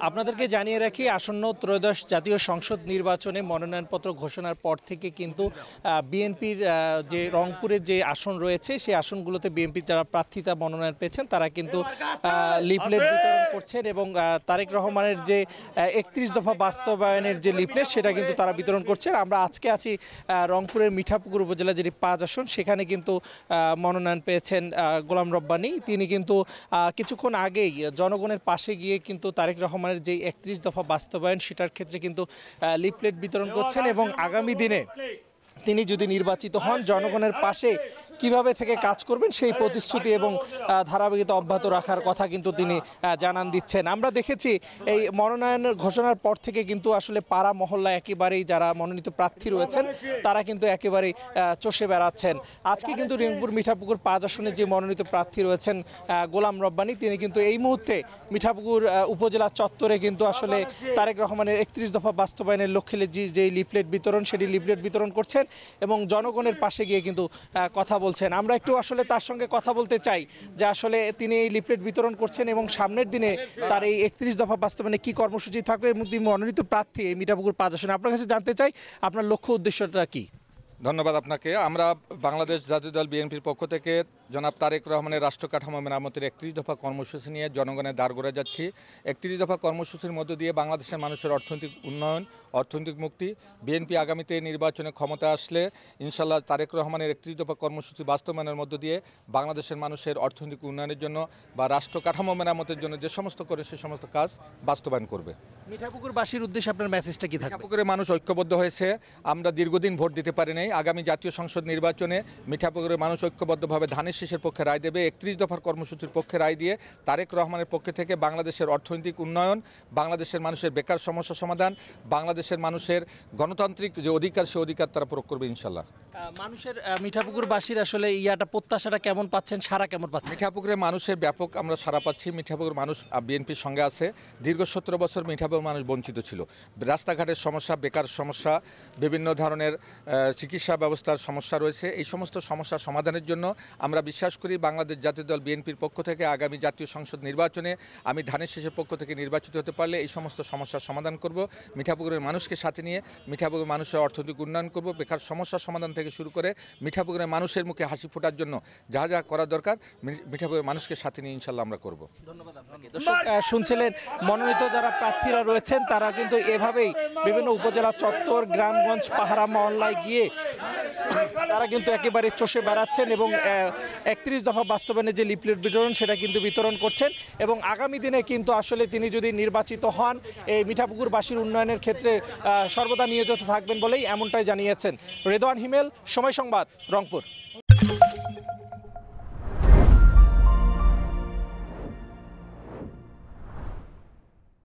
আপনাদেরকে জানিয়ে রাখি আসন্ন ত্রয়োদশ জাতীয় সংসদ নির্বাচনে মনোনয়নপত্র ঘোষণার পর থেকে কিন্তু বিএনপির যে রংপুরের যে আসন রয়েছে সেই আসনগুলোতে বিএনপির যারা প্রার্থিতা মনোনয়ন পেয়েছেন তারা কিন্তু লিফলেট বিতরণ করছেন এবং তারেক রহমানের যে ৩১ দফা বাস্তবায়নের যে লিফলেট সেটা কিন্তু তারা বিতরণ করছেন। আমরা আজকে আছি রংপুরের মিঠাপুকুর উপজেলা যেটি ৫ আসন, সেখানে কিন্তু মনোনয়ন পেয়েছেন গোলাম রব্বানী। তিনি কিন্তু কিছুক্ষণ আগেই জনগণের পাশে গিয়ে কিন্তু তারেক রহমানের যে ৩১ দফা বাস্তবায়ন সেটার ক্ষেত্রে কিন্তু লিফলেট বিতরণ করছেন এবং আগামী দিনে তিনি যদি নির্বাচিত হন জনগণের পাশে কিভাবে থেকে কাজ করবেন সেই প্রতিশ্রুতি এবং ধারাবাহিকতা অব্যাহত রাখার কথা কিন্তু তিনি জানান দিচ্ছেন। আমরা দেখেছি এই মনোনয়নের ঘোষণার পর থেকে কিন্তু আসলে পাড়া মহল্লা একেবারেই যারা মনোনীত প্রার্থী রয়েছেন তারা কিন্তু একেবারেই চষে বেড়াচ্ছেন। আজকে কিন্তু রংপুর মিঠাপুকুর ৫ আসনের যে মনোনীত প্রার্থী রয়েছেন গোলাম রব্বানী, তিনি কিন্তু এই মুহূর্তে মিঠাপুকুর উপজেলা চত্বরে কিন্তু আসলে তারেক রহমানের ৩১ দফা বাস্তবায়নের লক্ষ্যে যে লিফলেট বিতরণ সেটি লিফলেট বিতরণ করছেন এবং জনগণের পাশে গিয়ে কিন্তু কথা বলছেন। আমরা একটু আসলে তার সঙ্গে কথা বলতে চাই যে আসলে তিনি এই লিফলেট বিতরণ করছেন এবং সামনের দিনে তার এই ৩১ দফা বাস্তবায়নে কি কর্মসূচি থাকবে এবং তিনি মনোনীত প্রার্থী এই মিঠাপুকুর ৫ আসনে। আপনার কাছে জানতে চাই আপনার লক্ষ্য উদ্দেশ্যটা কি? ধন্যবাদ আপনাকে। আমরা বাংলাদেশ জাতীয় দল বিএনপির পক্ষ থেকে জনাব তারেক রহমানের রাষ্ট্র কাঠামো মেরামতের ৩১ দফা কর্মসূচি নিয়ে জনগণের দ্বারগড়ে যাচ্ছি। ৩১ দফা কর্মসূচির মধ্য দিয়ে বাংলাদেশের মানুষের অর্থনৈতিক উন্নয়ন, অর্থনৈতিক মুক্তি, বিএনপি আগামীতে নির্বাচনে ক্ষমতা আসলে ইনশাল্লাহ তারেক রহমানের ৩১ দফা কর্মসূচি বাস্তবায়নের মধ্য দিয়ে বাংলাদেশের মানুষের অর্থনৈতিক উন্নয়নের জন্য বা রাষ্ট্র কাঠামো মেরামতের জন্য যে সমস্ত করে সে সমস্ত কাজ বাস্তবায়ন করবে। মিঠাপুকুরবাসীর উদ্দেশ্যে আপনার মেসেজটা কি থাকবে? মিঠাপুকুরের মানুষ ঐক্যবদ্ধ হয়েছে। আমরা দীর্ঘদিন ভোট দিতে পারি নাই। আগামী জাতীয় সংসদ নির্বাচনে মিঠাপুকুরের মানুষ ঐক্যবদ্ধভাবে ধানের শীষের পক্ষে রায় দেবে। ৩১ দফার কর্মসূচির পক্ষে রায় দিয়ে তারেক রহমানের পক্ষে থেকে বাংলাদেশের অর্থনৈতিক উন্নয়ন, বাংলাদেশের মানুষের বেকার সমস্যা সমাধান, বাংলাদেশের মানুষের গণতান্ত্রিক যে অধিকার সে অধিকার তারা প্রয়োগ করবে ইনশাল্লাহ। মানুষের মিঠাপুকুরবাসীর আসলে প্রত্যাশাটা কেমন পাচ্ছেন, সারা কেমন পাচ্ছেন? মিঠাপুকুরের মানুষের ব্যাপক আমরা সারা পাচ্ছি। মিঠাপুকুর মানুষ বিএনপির সঙ্গে আছে। দীর্ঘ ১৭ বছর মিঠাপুকুর মানুষ বঞ্চিত ছিল। রাস্তাঘাটের সমস্যা, বেকার সমস্যা, বিভিন্ন ধরনের চিকিৎসা ব্যবস্থার সমস্যা রয়েছে। এই সমস্ত সমস্যা সমাধানের জন্য আমরা বিশ্বাস করি বাংলাদেশ জাতীয় দল বিএনপির পক্ষ থেকে আগামী জাতীয় সংসদ নির্বাচনে আমি ধানের শীষের পক্ষ থেকে নির্বাচিত হতে পারলে এই সমস্ত সমস্যার সমাধান করব। মিঠাপুকুরের মানুষকে সাথে নিয়ে মিঠাপুকুরের মানুষের অর্থনৈতিক উন্নয়ন করব। বেকার সমস্যার সমাধান থেকে শুরু করে মিঠাপুকুরের মানুষের মুখে হাসি ফোটার জন্য যা যা করা দরকার মিঠাপুকুরের মানুষকে সাথে নিয়ে ইনশাল্লাহ আমরা করব। ধন্যবাদ আপনাকে। দর্শক শুনছিলেন মনোনীত যারা প্রার্থীরা রয়েছেন তারা কিন্তু এভাবেই বিভিন্ন উপজেলা চত্বর, গ্রামগঞ্জ, পাহাড়া মহল্লায় গিয়ে তারা কিন্তু একেবারে চষে বেড়াচ্ছেন এবং ৩১ দফা বাস্তবায়নের যে লিফলেট বিতরণ সেটা কিন্তু বিতরণ করছেন এবং আগামী দিনে কিন্তু আসলে তিনি যদি নির্বাচিত হন এই মিঠাপুকুরবাসীর উন্নয়নের ক্ষেত্রে সর্বদা নিয়োজিত থাকবেন বলেই এমনটাই জানিয়েছেন। রেদওয়ান হিমেল, সময় সংবাদ, রংপুর।